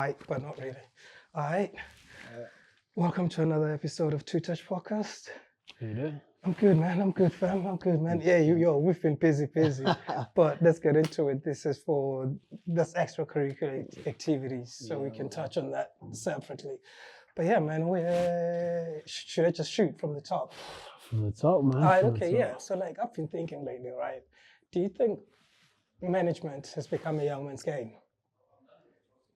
Right, but not really. All right. Welcome to another episode of Two Touch Podcast. You do? I'm good, man. I'm good, fam. I'm good, man. Yeah, we've been busy, but let's get into it. This is for that's extracurricular activities, so we can touch on that separately. But yeah, man, should I just shoot from the top? From the top, man. All right, from the okay, top. yeah. So like I've been thinking lately, right? Do you think management has become a young man's game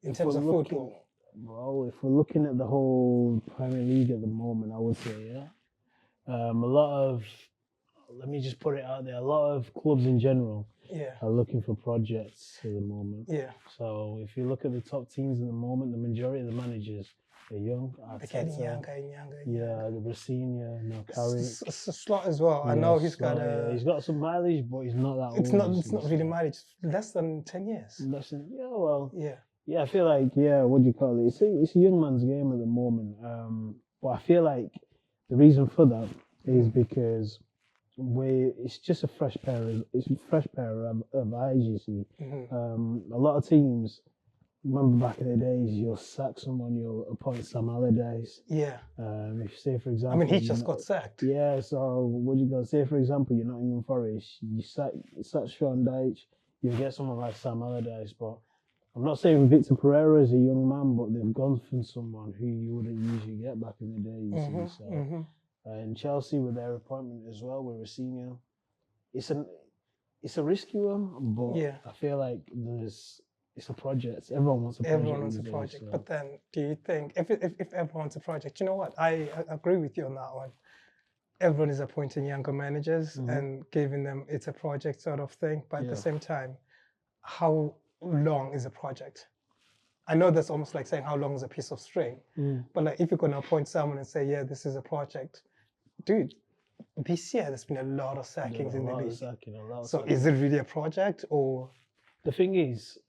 in terms of football? Well, if we're looking at the whole Premier League at the moment, I would say, yeah. Let me just put it out there, a lot of clubs in general Yeah, are looking for projects at the moment. yeah. So if you look at the top teams at the moment, the majority of the managers are young. They're getting Arteta, younger and younger. yeah, the Brasilia, Carrick. Slot as well. I know he's got yeah, a. he's got some mileage, but he's not that old. It's not really mileage. Less than 10 years. Yeah, well, Yeah. yeah, I feel like, what do you call it? It's a young man's game at the moment. But I feel like the reason for that is because it's just a fresh pair of eyes, you see. A lot of teams, remember back in the days, you'll sack someone, you'll appoint Sam Allardyce. Yeah. If you say, for example... I mean, he just got sacked. Yeah, so what do you got? Say, for example, you're Nottingham Forest, you sack Sean Dyche, you get someone like Sam Allardyce, but I'm not saying Victor Pereira is a young man, but they've gone for someone who you wouldn't usually get back in the day. You see, so and Chelsea with their appointment as well, with Rossini, it's a risky one, but Yeah. I feel like it's a project. Everyone wants a project. Everyone wants a project, but then do you think if everyone wants a project, you know what? I agree with you on that one. Everyone is appointing younger managers and giving them it's a project sort of thing, but at the same time, how long is a project? I know that's almost like saying how long is a piece of string, but like if you're going to appoint someone and say, yeah, this is a project, dude, this year there's been a lot of sackings in the league. So is it really a project or? The thing is,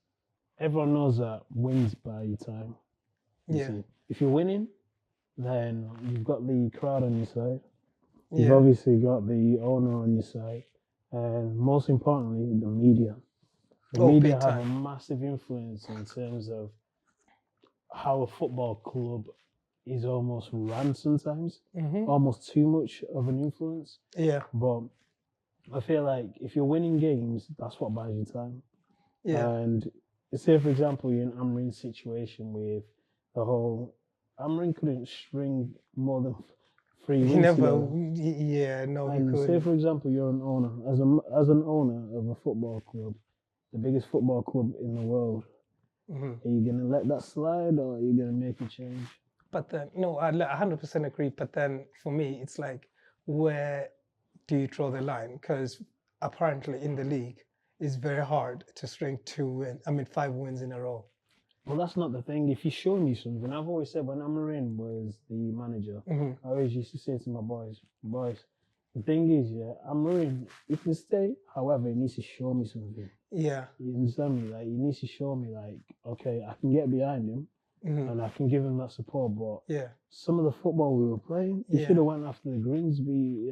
everyone knows that wins buy time. Yeah. See. If you're winning, then you've got the crowd on your side. You've obviously got the owner on your side, and most importantly, the media. The media have a massive influence in terms of how a football club is almost run sometimes, almost too much of an influence. Yeah. But I feel like if you're winning games, that's what buys you time. Yeah. And say, for example, you're in Amrin's situation with the whole... Amrin couldn't string more than 3 weeks. He never... Yeah, no, he couldn't. Say, for example, you're an owner. As an owner of a football club, the biggest football club in the world, are you going to let that slide or are you going to make a change? But then, no, I 100% agree. But then for me, it's like, where do you draw the line? Because apparently in the league, it's very hard to string 5 wins in a row. Well, that's not the thing. If you show me something, I've always said when Amarin was the manager, I always used to say to my boys, the thing is, Amarin, he can stay. However, he needs to show me something. Yeah. You understand me? Like, he needs to show me, like, okay, I can get behind him and I can give him that support. But some of the football we were playing, he should have went after the Grimsby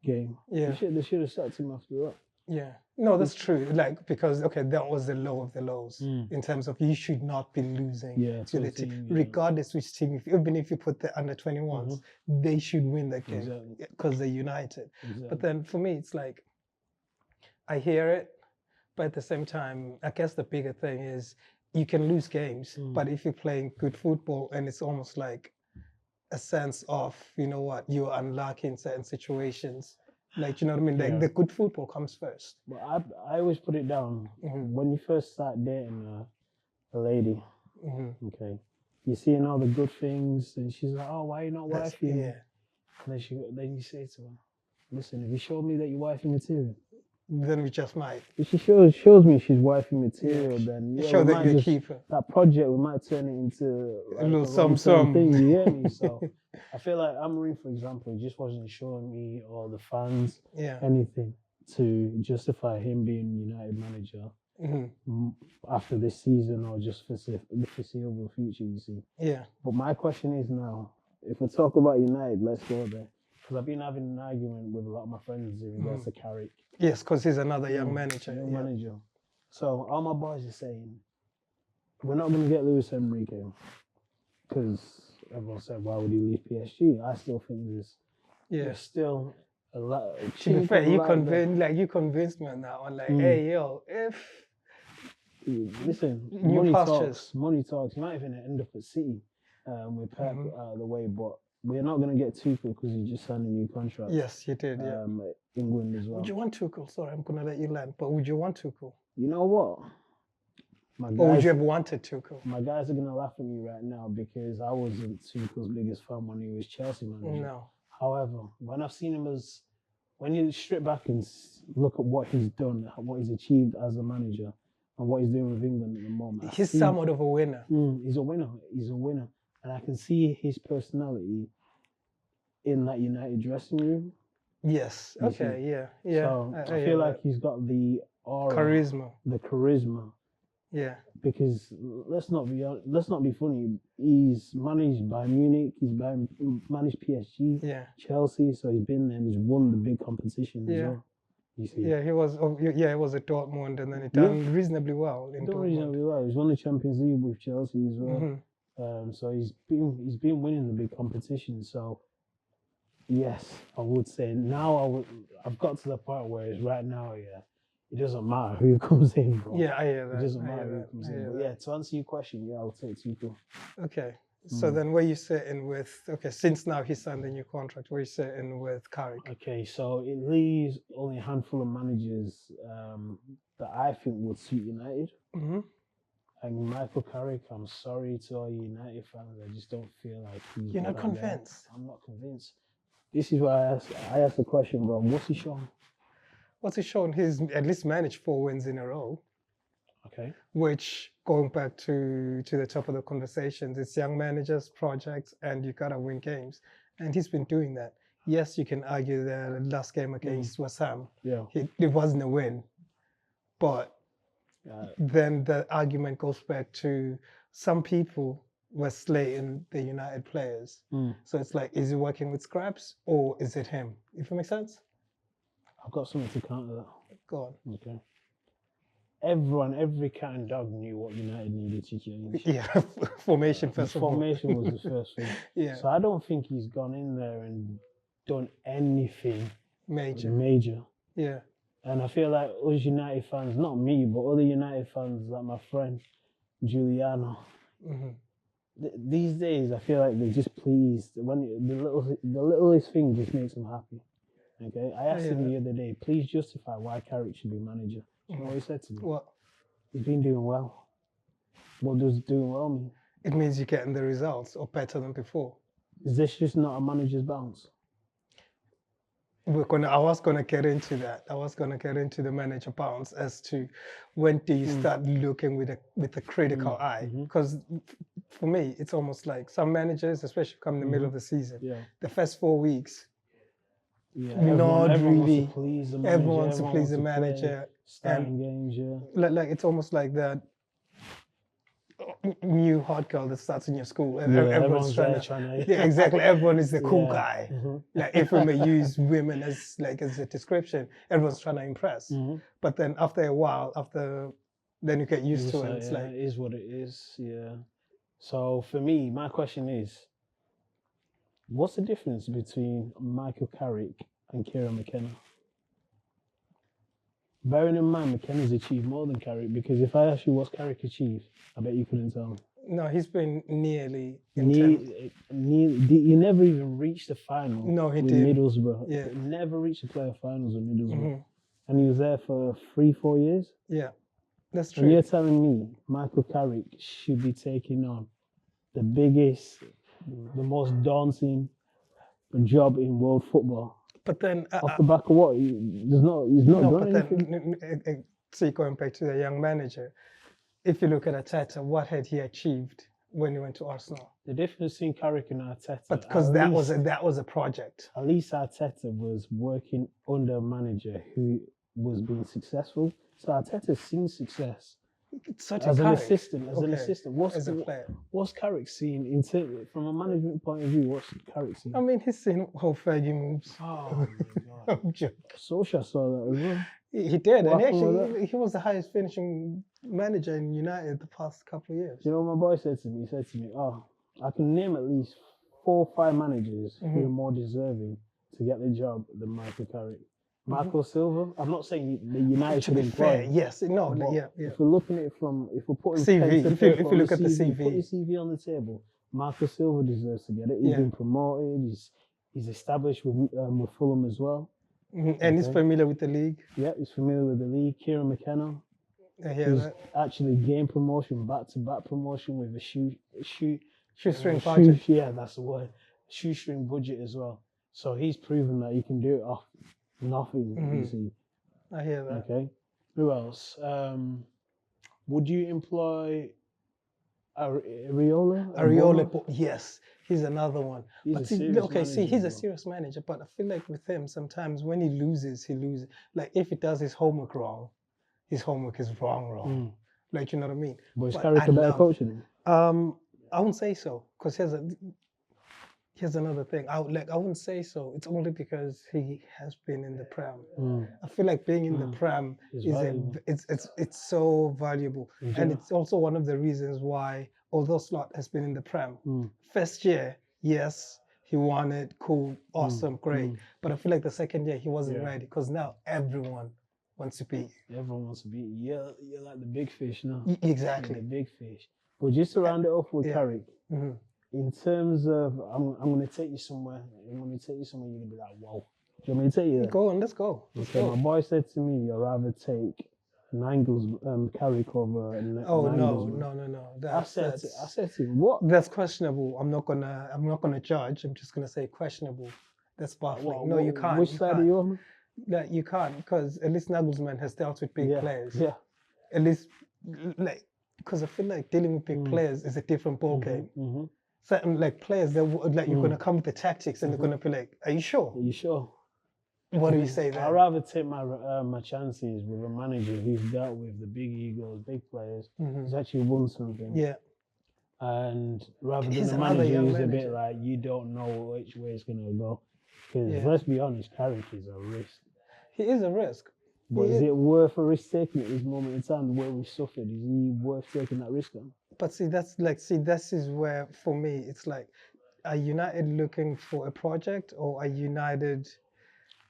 game. Yeah. They should have sacked him after that. Yeah. No, that's true. Like, because, that was the low of the lows in terms of you should not be losing to the team. Regardless which team, even if you put the under 21s, they should win that game because they're united. Exactly. But then for me, it's like, I hear it, but at the same time, I guess the bigger thing is you can lose games, but if you're playing good football and it's almost like a sense of, you know what, you're unlucky in certain situations. Like, you know what I mean? Like, the good football comes first. But I always put it down. When you first start dating a lady, okay, you're seeing all the good things, and she's like, oh, why are you not wifing? Yeah. And then you say to her, listen, if you show me that you're wifing material, then we just might. If she shows me she's wifing material, then show that you're a keeper. That project, we might turn it into like, a little some thing. You hear me? So I feel like Amarin, for example, just wasn't showing me or the fans anything to justify him being United manager after this season or just for the foreseeable future. You see? Yeah. But my question is now, if we talk about United, let's go there. Because I've been having an argument with a lot of my friends in regards to Carrick. Yes, because he's another young manager. Manager. So all my boys are saying, we're not going to get Luis Enrique because everyone said, why would he leave PSG? I still think there's still a lot. To be fair, you convinced me on that one. Like, hey, yo, if listen, money talks. He might even end up at City with Pep out of the way, but we're not going to get Tuchel because he just signed a new contract. Yes, you did. Yeah. England as well. Would you want Tuchel? Sorry, I'm going to let you land. But would you want Tuchel? You know what? Or would you have wanted Tuchel? My guys are going to laugh at me right now because I wasn't Tuchel's biggest fan when he was Chelsea manager. No. However, when I've seen him when you strip back and look at what he's done, what he's achieved as a manager, and what he's doing with England at the moment. He's somewhat of a winner. He's a winner. He's a winner. And I can see his personality in that United dressing room. Yes. Okay. Yeah. Yeah. So I feel like he's got the aura, the charisma. Yeah. Because let's not be funny. He's managed Bayern Munich. He's managed PSG. Yeah. Chelsea. So he's been there and he's won the big competitions as well. You see. Yeah, he was. He was at Dortmund, and then he done reasonably well in Dortmund. Reasonably well. He's won the Champions League with Chelsea as well. So he's been winning the big competitions. So yes, I would say now I've got to the point where it's right now. Yeah, it doesn't matter who comes in, bro. Yeah, I hear that. It doesn't matter who comes in. But yeah, to answer your question, yeah, I'll take Tuchel. Okay. So then where you sitting with, since now he signed a new contract, where you sitting with Carrick? Okay, so it leaves only a handful of managers that I think would suit United. And Michael Carrick, I'm sorry to all United fans, I just don't feel like he's... You're not convinced? I'm not convinced. This is why I asked the question, bro, what's he shown? What's he shown? He's at least managed 4 wins in a row. Okay. Which, going back to the top of the conversations, it's young managers, projects, and you gotta win games. And he's been doing that. Yes, you can argue the last game against West Ham, it wasn't a win. But then the argument goes back to some people were slating the United players. So it's like, is he working with scraps or is it him? If it makes sense? I've got something to counter that. Go on. Okay. Every cat and dog knew what United needed to change. Yeah, formation first of all. Formation was the first thing. Yeah. So I don't think he's gone in there and done anything major. Yeah. And I feel like us United fans, not me, but other United fans, like my friend Giuliano, these days I feel like they're just pleased when the littlest thing just makes them happy. Okay, I asked him the other day, please justify why Carrick should be manager. You know what he said to me? What? He's been doing well. What does doing well mean? It means you're getting the results or better than before. Is this just not a manager's bounce? I was gonna get into that. I was gonna get into the manager bounce as to when do you start looking with a critical eye? Because for me, it's almost like some managers, especially come in the middle of the season, the first 4 weeks. Yeah, everyone really. Everyone wants to please the manager. Starting games, like it's almost like that new hot girl that starts in your school. Everyone's trying to. Yeah, exactly. Everyone is the cool guy. Like if we may use women as a description, everyone's trying to impress. But then after a while, then you get used to it. It's like it is what it is. Yeah. So for me, my question is, what's the difference between Michael Carrick and Kieran McKenna? Bearing in mind, McKenna's achieved more than Carrick, because if I ask you what's Carrick achieved, I bet you couldn't tell me. No, he's been nearly. He never even reached the final. No, he with did. Middlesbrough. Yeah. He never reached the playoff finals with Middlesbrough. And he was there for 3-4 years. Yeah, that's true. And you're telling me Michael Carrick should be taking on the biggest, the most daunting job in world football. But then off the back of what? He's not done anything. Then, see, going back to the young manager, if you look at Arteta, what had he achieved when he went to Arsenal? The difference between Carrick and Arteta, but because that was a project. At least Arteta was working under a manager who was being successful. So Arteta's seen success. As an assistant, what's Carrick seen from a management point of view? What's Carrick seen? I mean, he's seen how Fergie moves. Oh my God! Solskjaer saw that as well. He did, What and happened with he was the highest finishing manager in United the past couple of years. You know what my boy said to me? He said to me, "Oh, I can name at least 4 or 5 managers who are more deserving to get the job than Michael Carrick. Marco Silva. I'm not saying the United should employ. Yes, no, yeah. If we're looking at it from, if we're putting CV, if you look at the CV, put your CV on the table. Marco Silva deserves to get it. He's been promoted. He's established with Fulham as well. And he's familiar with the league. Yeah, he's familiar with the league. Kieran McKenna. I hear He's that. actually gained promotion, back-to-back promotion with a shoestring budget. Yeah, that's the word. Shoestring budget as well. So he's proven that he can do it off nothing. You see. I hear that. Okay. Who else? Would you employ Areola? Areola, yes, he's another one. He's but he's a serious manager, but I feel like with him, sometimes when he loses. Like if he does his homework wrong, his homework is wrong. Like, you know what I mean? But is Carrick a better coach than him? I wouldn't say so, because here's another thing. I wouldn't say so. It's only because he has been in the Prem. I feel like being in the Prem it's so valuable, and it's also one of the reasons why, although Slot has been in the Prem, first year, yes, he won it, cool, awesome, great. But I feel like the second year he wasn't ready, because now everyone wants to be. Everyone wants to be. You're like the big fish now. Exactly. The big fish. But just to round it off with Carrick, in terms of, I'm going to take you somewhere. I'm going to take you somewhere. You're going to be like, whoa. Do you want me to take you there? Go on, let's go. My boy said to me, you'd rather take Carrick over. No. I said to him, what? That's questionable. I'm not gonna judge. I'm just gonna say questionable. That's baffling. No, you can't. Which side are you on? Like, you can't, because at least Nagelsmann has dealt with big players. Yeah. At least, like, because I feel like dealing with big players is a different ball game. Certain like players, they're like, you're gonna come with the tactics, and they're gonna be like, "Are you sure? Are you sure?" What do you say then? I'd rather take my chances with a manager who's dealt with the big egos, big players, who's actually won something. Yeah. And rather than a manager who's a bit like, you don't know which way it's gonna go. Because let's be honest, Carrick is a risk. He is a risk. But is it worth a risk taking at this moment in time where we suffered? Is he worth taking that risk on? But this is where, for me, it's like, are United looking for a project, or are United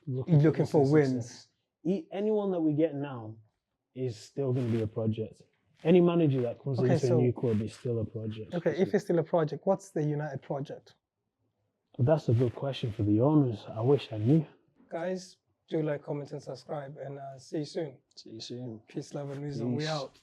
looking for wins? Anyone that we get now is still going to be a project. Any manager that comes into a new club is still a project. Okay, if it's still a project, what's the United project? That's a good question for the owners. I wish I knew. Guys, do like, comment, and subscribe, and see you soon. See you soon. Peace, love, and wisdom. We out.